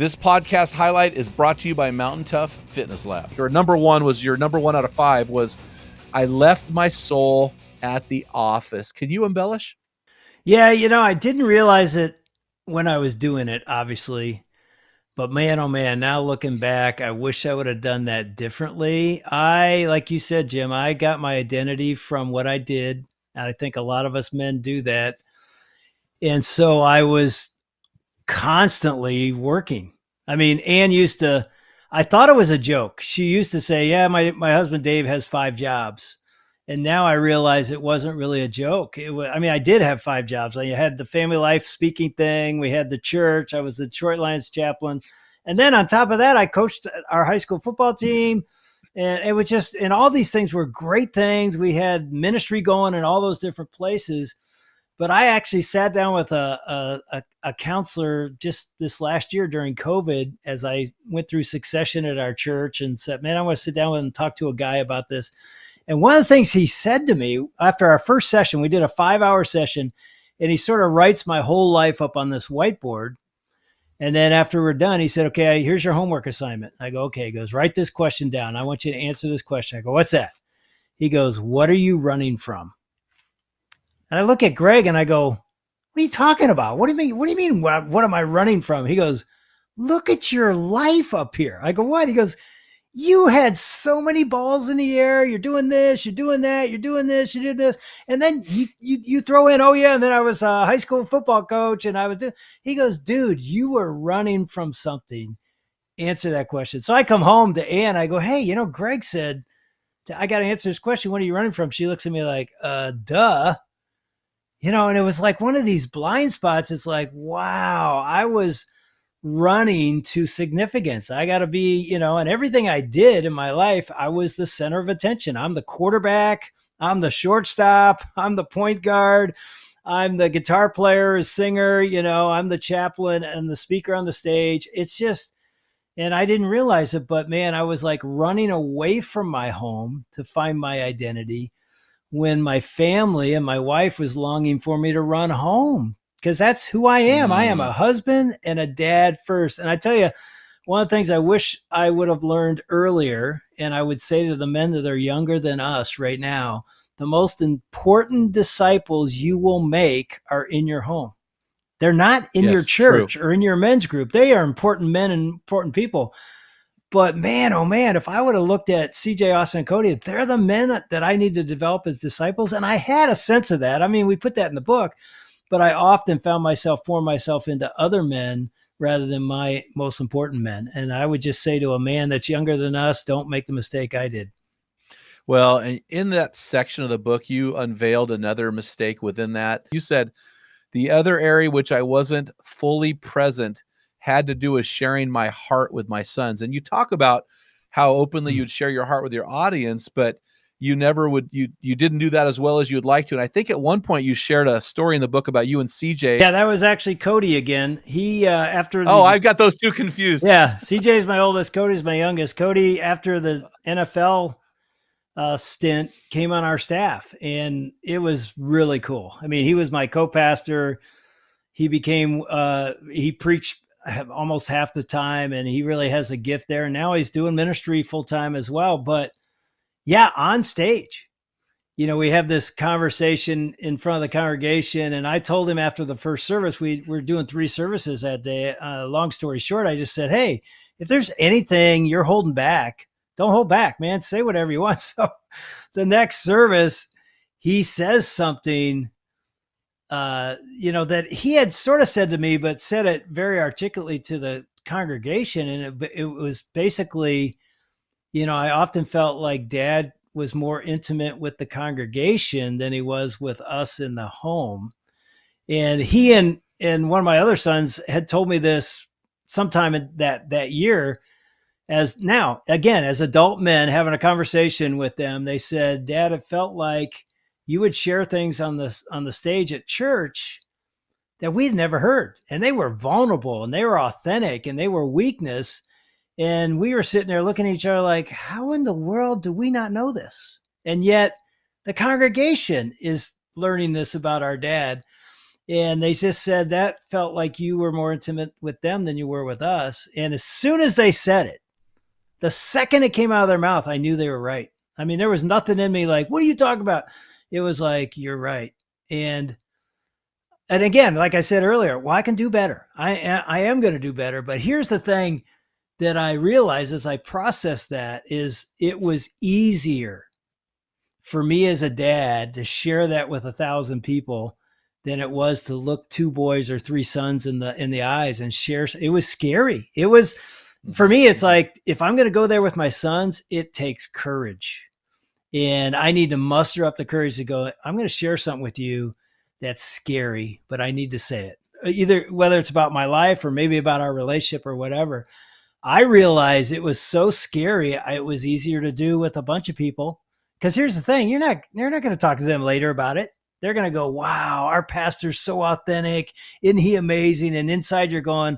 This podcast highlight is brought to you by Mountain Tough Fitness Lab. Your number one out of 5 was, I left my soul at the office. Can you embellish? Yeah, I didn't realize it when I was doing it, obviously. But man, oh man, now looking back, I wish I would have done that differently. Like you said, Jim, I got my identity from what I did. And I think a lot of us men do that. And so I was constantly working. I mean, I thought it was a joke. She used to say, yeah, my husband Dave has 5 jobs. And now I realize it wasn't really a joke. I did have 5 jobs. I had the family life speaking thing. We had the church. I was the Detroit Lions chaplain. And then on top of that, I coached our high school football team. And it was just, and all these things were great things. We had ministry going in all those different places. But I actually sat down with a counselor just this last year during COVID as I went through succession at our church and said, man, I want to sit down with and talk to a guy about this. And one of the things he said to me after our first session, we did a 5-hour session, and he sort of writes my whole life up on this whiteboard. And then after we're done, he said, okay, here's your homework assignment. I go, okay. He goes, write this question down. I want you to answer this question. I go, what's that? He goes, what are you running from? And I look at Greg and I go, what are you talking about? What do you mean? What do you mean? What am I running from? He goes, look at your life up here. I go, what? He goes, you had so many balls in the air. You're doing this, you're doing that, you're doing this, you're doing this. And then you throw in, oh yeah. And then I was a high school football coach and he goes, dude, you were running from something. Answer that question. So I come home to Ann. I go, hey, Greg said, I got to answer this question. What are you running from? She looks at me like, duh. And it was like one of these blind spots. It's like, wow, I was running to significance. I got to be, and everything I did in my life, I was the center of attention. I'm the quarterback. I'm the shortstop. I'm the point guard. I'm the guitar player, singer, I'm the chaplain and the speaker on the stage. It's just, and I didn't realize it, but man, I was like running away from my home to find my identity, when my family and my wife was longing for me to run home, because that's who I am. I am a husband and a dad first. And I tell you, one of the things I wish I would have learned earlier, and I would say to the men that are younger than us right now, the most important disciples you will make are in your home. They're not in your church or in your men's group. They are important men and important people. But man, oh man, if I would have looked at CJ, Austin, and Cody, they're the men that I need to develop as disciples. And I had a sense of that. I mean, we put that in the book, but I often found myself pouring myself into other men rather than my most important men. And I would just say to a man that's younger than us, don't make the mistake I did. Well, and in that section of the book, you unveiled another mistake within that. You said, the other area which I wasn't fully present had to do with sharing my heart with my sons. And you talk about how openly you'd share your heart with your audience, but you never would, you didn't do that as well as you'd like to. And I think at one point you shared a story in the book about you and CJ. Yeah, that was actually Cody again. He, I've got those two confused. Yeah. CJ is my oldest. Cody's my youngest. Cody, after the NFL stint, came on our staff, and it was really cool. I mean, he was my co-pastor. He preached almost half the time, and he really has a gift there. And now he's doing ministry full time as well. But yeah, on stage, we have this conversation in front of the congregation. And I told him after the first service, we're doing 3 services that day. Long story short, I just said, hey, if there's anything you're holding back, don't hold back, man. Say whatever you want. So the next service, he says something that he had sort of said to me, but said it very articulately to the congregation. And it was basically, I often felt like Dad was more intimate with the congregation than he was with us in the home. And he and one of my other sons had told me this sometime in that year, as adult men having a conversation with them. They said, Dad, it felt like you would share things on the stage at church that we'd never heard. And they were vulnerable and they were authentic and they were weakness. And we were sitting there looking at each other like, how in the world do we not know this? And yet the congregation is learning this about our dad. And they just said that felt like you were more intimate with them than you were with us. And as soon as they said it, the second it came out of their mouth, I knew they were right. I mean, there was nothing in me like, what are you talking about? It was like, you're right. And again, like I said earlier, well, I can do better. I am going to do better. But here's the thing that I realized as I processed that is it was easier for me as a dad to share that with 1,000 people than it was to look 2 boys or 3 sons in the eyes and share. It was scary. It was, for me, it's like, if I'm going to go there with my sons, it takes courage. And I need to muster up the courage to go, I'm going to share something with you that's scary, but I need to say it. Either whether it's about my life or maybe about our relationship or whatever. I realized it was so scary. It was easier to do with a bunch of people. Because here's the thing, you're not going to talk to them later about it. They're going to go, wow, our pastor's so authentic. Isn't he amazing? And inside you're going,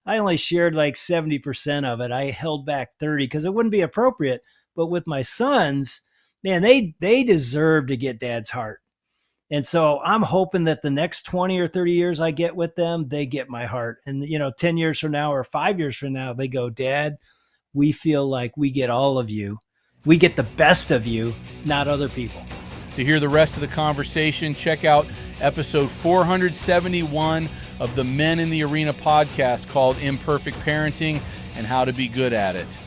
I only shared like 70% of it. I held back 30 because it wouldn't be appropriate. But with my sons, man, they deserve to get dad's heart. And so I'm hoping that the next 20 or 30 years I get with them, they get my heart. And, 10 years from now or 5 years from now, they go, Dad, we feel like we get all of you. We get the best of you, not other people. To hear the rest of the conversation, check out episode 471 of the Men in the Arena podcast called Imperfect Parenting and How to Be Good at It.